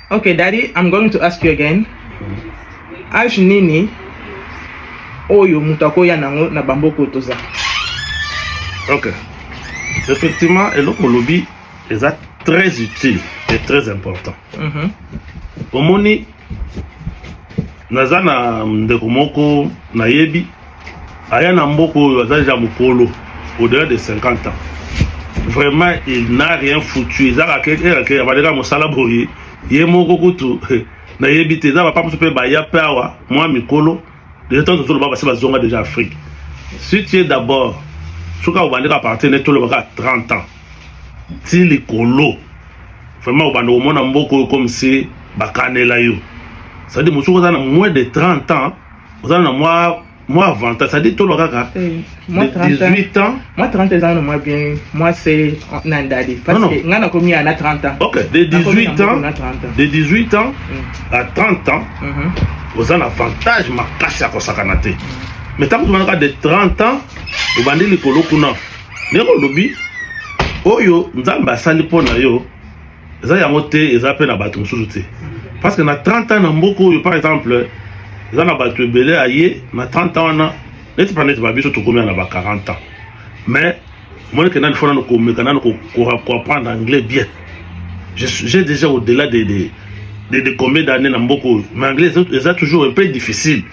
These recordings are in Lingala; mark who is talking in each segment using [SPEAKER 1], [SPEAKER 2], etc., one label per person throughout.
[SPEAKER 1] Okay, Daddy, I'm going to ask you again. Age nini oyo mutakoya nango na bamboko toza?
[SPEAKER 2] Ok. Effectivement, eloko lobby est très utile et très important. Omoni naza na ndeko moko na yebi aya na mboko oyo aza déjà mokolo au-delà de 50 ans. Vraiment, il n'a rien foutu. Ezaka ke abadeka mosala boye ye moko kutu na yebi te za papa muso pe ba ya pawa moi mikolo de temps tout le baba se bazonga déjà Afrique. Si tu es d'abord soka obandeka appartenir tout le baka 30 ans. Ti likolo. Vraiment obanda omona mboko comme si bakanela yo. Ça dit muso za na moins de 30 ans, za na moi avant ça dit tout le kaka.
[SPEAKER 1] Moi
[SPEAKER 2] 18 ans.
[SPEAKER 1] Moi 30 ans moi bien. Moi c'est Nandadi parce que ngana komi à 30 ans.
[SPEAKER 2] OK, de 18 ans. De 18 ans à 30 ans. Vous avez un avantage makasi ya kosakana te. Mais tant que vous avez de 30 ans, vous avez les kolo kuna. Neko lobi oyo nzamba sali pona yo. Eza yango te eza pe na bato mususu te. Parce que na 30 ans na mboko yo par exemple, eza na bato ebele aye na 30 ans na neti pa neti babiso to combien na ba 40 ans. Mais moi que na fona no komeka na ko apprendre anglais bien. J'ai déjà au-delà de combien d'années dans beaucoup mais anglais c'est toujours un peu difficile.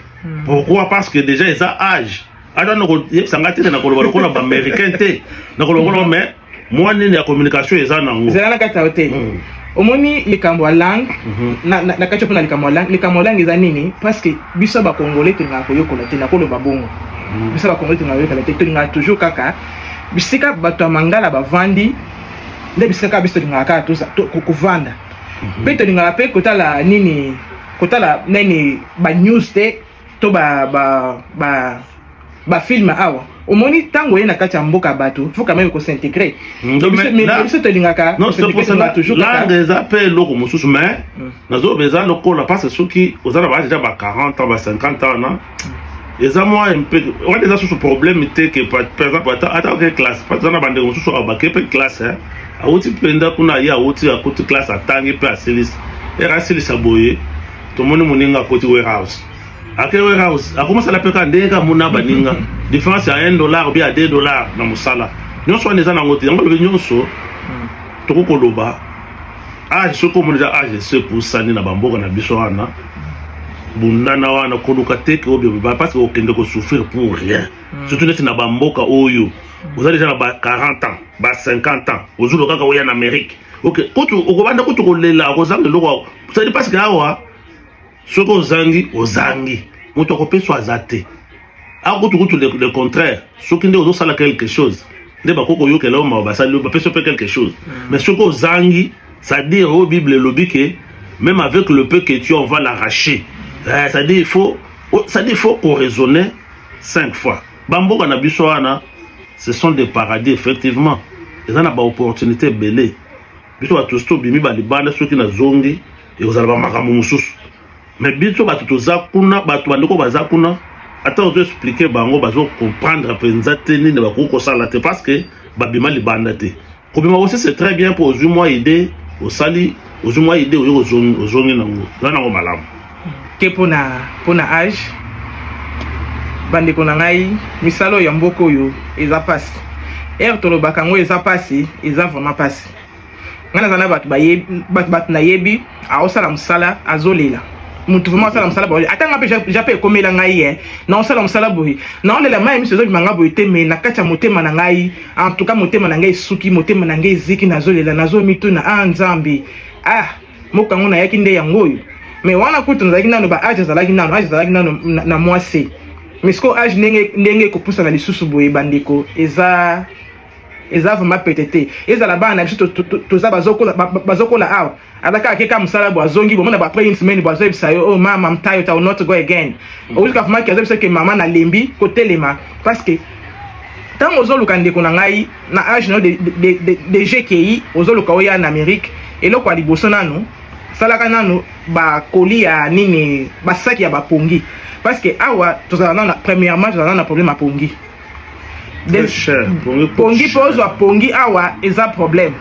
[SPEAKER 2] Pourquoi? Parce que déjà ils ont âge. Alors nous ça ngati na ko ba américain te na ko mais moi ni la communication ils en ont.
[SPEAKER 1] C'est la kata hote. Omoni likambo langue na kacho pona likambo langue eza nini parce que biso ba congolais tenga ko yokola te na ko lo babongo. Biso ba congolais tenga yokola te tenga toujours kaka bisika bato mangala bavandi nde bisika biso tenga kaka to kuvanda. Beto ninga pe kotala nini kotala nani ba news te to ba film awa omoni tango yena kati ya mboka bato faut quand même ko s'intégrer mais biso to lingaka
[SPEAKER 2] non c'est pour ça toujours là des appels loko mususu mais nazo beza lokola parce que soki ozana ba déjà ba 40 ans ba 50 ans na eza moi un peu on a déjà ce problème te que par exemple attends que classe pas dans bande mususu ba ke pe classe hein auti penda kuna ya auti a côté classe atangi pe asilis era asilis aboye to moni muninga côté warehouse ake warehouse akomasa la peka ndenga muna baninga différence à $1 ou bien à $2 na musala nyonso neza na ngote yango le nyonso to koloba soko mo déjà se poussani na bamboka na biso wana bundana wana koluka teke obyo parce que okende ko souffrir pour rien surtout neti na bamboka oyo vous avez déjà ba 40 ans ba 50 ans ozulo kaka oya na Amérique OK kutu okobanda kutu kolela kozanga loko ça dit parce que awa soko ozangi moto kopeswa azate akutu le contraire soki nde ozosala quelque chose nde bakoko yokela oma basali bapeso pe quelque chose mais soko ozangi ça dit au Bible lobi que même avec le peu que tu on va l'arracher ça dit il faut raisonner 5 fois bamboka na biso wana ce sont des paradis effectivement ils ont ba opportunité belé biso batusto bimi ba libanda soki na zongi et ozala ba makamu mususu mais biso bato toza kuna bato bandeko baza kuna ata ozo expliquer bango bazo comprendre penza te nini bakoko sala te parce que babima libanda te kobima aussi c'est très bien pour moi idée au sali moi idée au zongi nango nango malamu
[SPEAKER 1] ke pona âge bandeko na ngai misalo ya mboko yo eza pasi to bakango eza pasi eza vraiment pasi ngana zana bato bato na yebi aosala musala azolela mutu vraiment sala musala boye atanga pe jape komela ngai na osala musala boye na olela mai miso zo bimanga boye te me na kacha motema na ngai en tout cas motema na ngai suki motema na ngai ziki nazolela nazo mitu na nzambe mokango na yaki nde yango yo mais wana kutu nzaki nano ba age zalaki nano na moise mais ce que age ndenge ko poussa na lisusu boye bandeko eza vraiment pétété ezala bana biso toza bazokola awa adaka akeka musala bo azongi bo mona ba après une semaine bo azebisa yo oh mama I'm tired I will not go again ouzika fuma ki azebisa ke mama na lembi ko telema parce que tant ozoluka ndeko na ngai na age no de GKI ozoluka oya na Amérique eloko ali boso nano salaka nano ba kolia nini basaki ya bapongi parce que awa tozala na premièrement tozala na problème à pongi
[SPEAKER 2] très cher
[SPEAKER 1] pongi pozo a pongi awa eza problème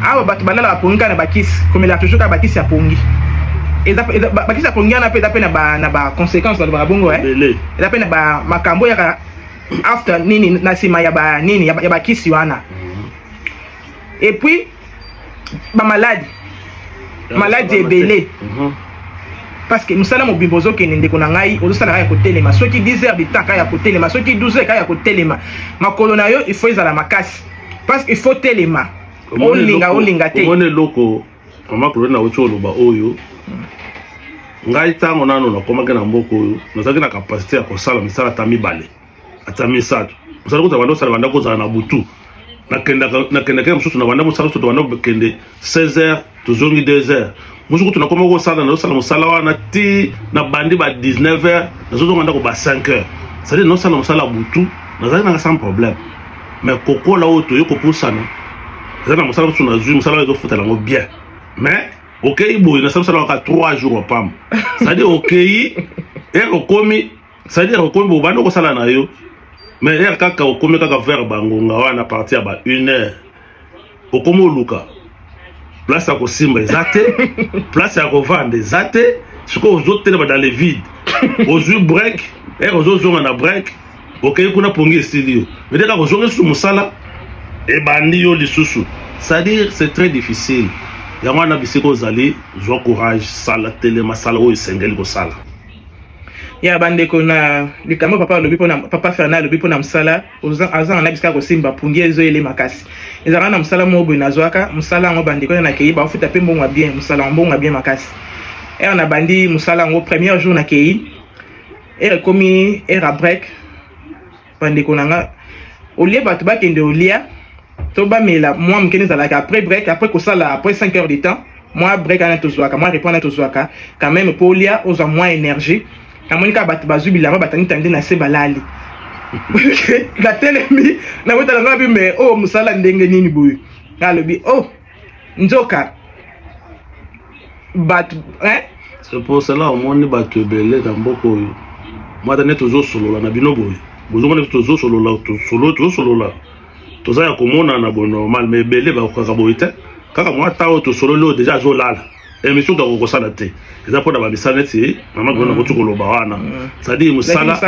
[SPEAKER 1] awa bato balala bapongi kaka na bakisi komela toujours kaka bakisi ya pongi bakisi ya pongi wana mpe eza mpe na baconséquence balobaka bongo eza mpe na makambo yaka after nini na nsima ya banini ya bakisi wana et puis bamaladi maladi ebele parce que mosala mobimba ozokende ndeko na ngai ozosala kaka ya kotelema soki 10 heures de temps kaka ya kotelema soki 12 heures kaka ya kotelema makolo na yo il faut ezala makasi parce que il faut telema olinga te
[SPEAKER 2] omoni eloko mama koloni na oti oloba oyo ngai ntango nano nakomaki na mboka oyo nazalaki na kapasité ya kosala misala ata mibale ata misato mosala kozala banda osala banda kozala na butu nakendaka mosusu na banda mosala soto banda kokende 16 heures tozongi 2 heures mosuku kutu nakoma kosala nazosala mosala wana ti na bandi ba 19 heures nazozonga ndako ba 5 heures c'est-à-dire nazosala mosala butu nazalaki nanga sans problème mais kokola oyo toyo kopusana eza na mosala mosusu nazwi mosala oyo ezofutela yango bien mais okei boye nasala mosala waka 3 jours opamba c'est-à-dire okei okomi c'est-à-dire okomi boye bandi okosala na yo mais kaka okomi kaka vers bangonga wana parti ya ba 1 heure okomi oluka place ya kosimba eza te place ya kovanda eza te sikoyo ozotelema dans le vide ozwi break ozozonga na break okei kuna pongi esili yo mais kaka ozonga lisusu mosala ebandi yo lisusu c'est-à-dire c'est très difficile yango wana bisika ozali zwa courage sala telema sala oyo esengeli kosala
[SPEAKER 1] ya bandeko na likambo papa alobi mpona papa Fernand alobi mpona mosala azanga na bisika kosimba pungi ezoyele makasi ezalaka na mosala moko boye nazwaka mosala yango bandeko nakei baofuta mpe mbongo ya bien mosala yango mbongo ya bien makasi ere na bandi mosala yango premier jour nakei ere ekomi ere a break bandeko nanga olie bato bakende olia to bamela mwa mokene ezalaka après break après kosala après 5 heures de temps mwa break ana tozwaka mwa repos ana tozwaka quand même mpo olia ozwa mwa énergie namoni kaka bato bazwi bilamba batangitandi na se balali natelemi nakotala nga bi me o mosala ndenge nini boye alobi o nzoka bato
[SPEAKER 2] c'est pour cela omoni bato ebele na mboka oyo mwata nde tozosolola na bino boye bozomona tozosolola toza ya komonana boye normal mais ebele bakokaka boye te kaka mwata oyo tosololi oyo deja azolala émission tokokosala te eza mpona bamisala neti mama kona koti koloba wana c'est-à-dire mosala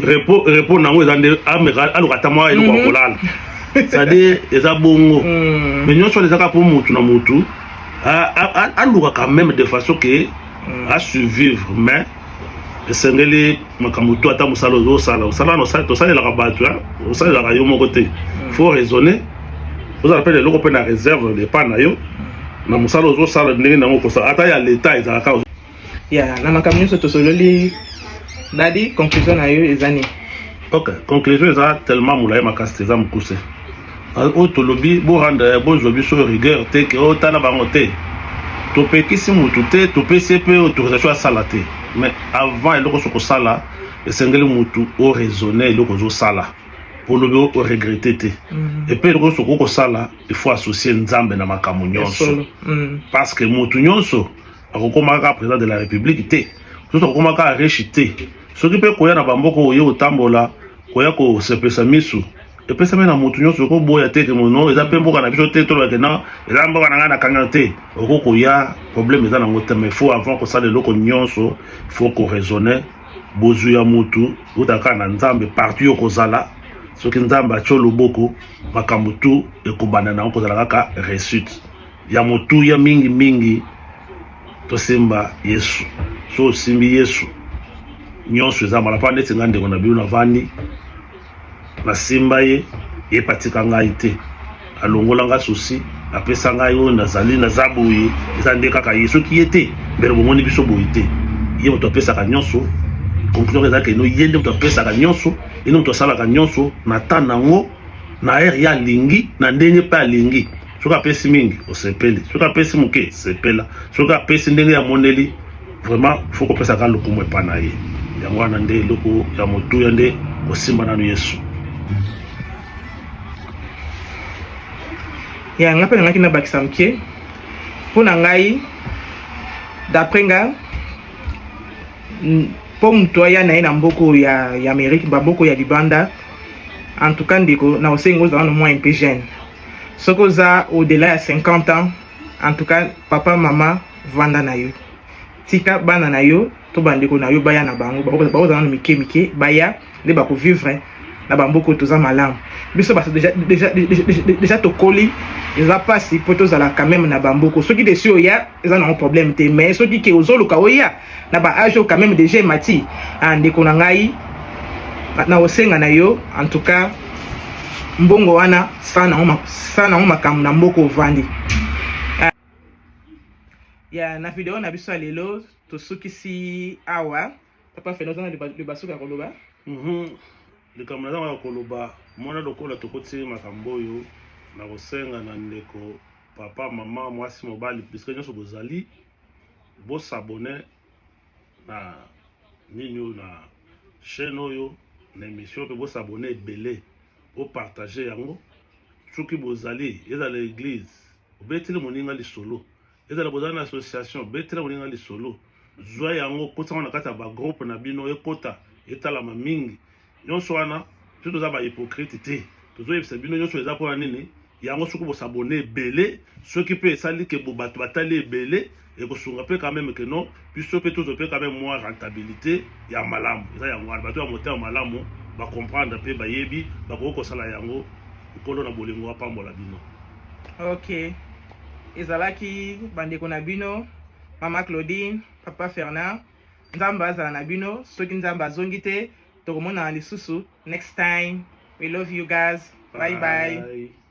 [SPEAKER 2] repos nango eza nde aluka ata mwa eloko ya kolala c'est-à-dire eza bongo mais nyonso wana ezaka mpo mutu na mutu aluka quand même de façon ke asurvivre mais esengeli makambo to ata mosala ozosala mosala wana tosalelaka bato osalelaka yo moko te faut raisonner ozala mpe leloko mpe na réserve depa na yo na mosala ozosala ndenge nango kosala ata ya leta ezalaka
[SPEAKER 1] ya na makambo nyonso tosololi dadi conclusion na yo eza nini
[SPEAKER 2] ok conclusion eza tellement molai makasi te eza mokuse oyo tolobi borendre bozwa biso rigueur te ke otala bango te topekisi mutu te topesi mpe autorisation asala te mais avant eloko so kosala esengeli mutu oraisonne eloko ozosala olobi oregrete te epe eloko so kokosala il faut associer nzambe na makambo nyonso parce que mutu nyonso akokomaka président de la république te soso akokomaka riche te soki mpe koya na bamboka oye otambola koya kosepesa misu epesami na mutu nyonso okoboya te ke mono eza mpe mboka na biso te tolobake na eza mboka na ngai na kanga te okokoya problème eza nango te mais faut avant kosala eloko nyonso faut koraisonne bozwi ya mutu otaka na nzambe parti okozala soki nzambe atie loboko makambo tu ekobanda nango kozala kaka réussite ya motuya mingi tosimba yesu so osimbi yesu nyonso eza mala mpa neti ngai ndeko na bino navandi nasimba ye epatika ngai te alongola ngai susi apesa ngai oyo nazali naza boye eza nde kaka ye soki ye te mbele bomoni biso boye te ye moto apesaka nyonso conclusion ezalaka eno ye nde moto apesaka nyonso eno moto asalaka nyonso na ta nango na ere ye alingi na ndenge mpe alingi soki apesi mingi osepeli soki apesi moke sepela soki apesi ndenge ya mondeli vraiment fo kopesaka lokumu epa na ye yango wana nde eloko ya motuya nde kosimba nanu yesu
[SPEAKER 1] ya nga mpe nangaki nabakisa moke mpo na ngai d'après nga mpo moto aya na ye na mboko ya Amérique bamboko ya libanda en tout cas ndeko na osengi ozala na mwa mpe jeune soki oza au-delà ya 50 ans en tout cas papa mama vanda na yo tika bana na yo to bandeko na yo baya na bango bakozala na mike baya nde bakovivre na bamboka toza malamu biso baso déjà tokoli eza pasi po tozala quand même na bamboka soki desi oya eza nango problème te mais soki ke ozoluka oya na baage quand même déjà emati ndeko na ngai na osenga na yo en tout cas mbongo wana sa nango makambo na mboka ovandi. Ya na video na biso lelo tosukisi awa papa Fernand le basuka koloba
[SPEAKER 2] likambo na ya koloba mwana lokola tokoti makambo oyo na kosenga na ndeko papa mama mwasi mobali puisque nyonso bozali bosabone na nini oyo na chaîne oyo na émission mpe bosabone ebele opartage yango soki bozali ezala église obeteli moninga lisolo ezala bozali na association obeteli moninga lisolo zwa yango kotango na kati ya bagroupe na bino ekota etalama mingi nyonso wana so toza bahypocrite te tozoyebisa bino nyonso eza mpona nini yango soki bosabone ebele soki mpe esali ke bato batali ebele ekosunga mpe quand même ke non biso mpe tozo mpe quand même mwa rentabilité ya malamu eza yango wana bato ya motema malamu bacomprendre mpe bayebi bakoki kosala yango nkolo na bolingo apambola bino.
[SPEAKER 1] Ok, ezalaki bandeko na bino mama Claudine papa Fernand nzambe azala na bino soki nzambe azongi te tokomona lisusu next time. We love you guys. Bye bye.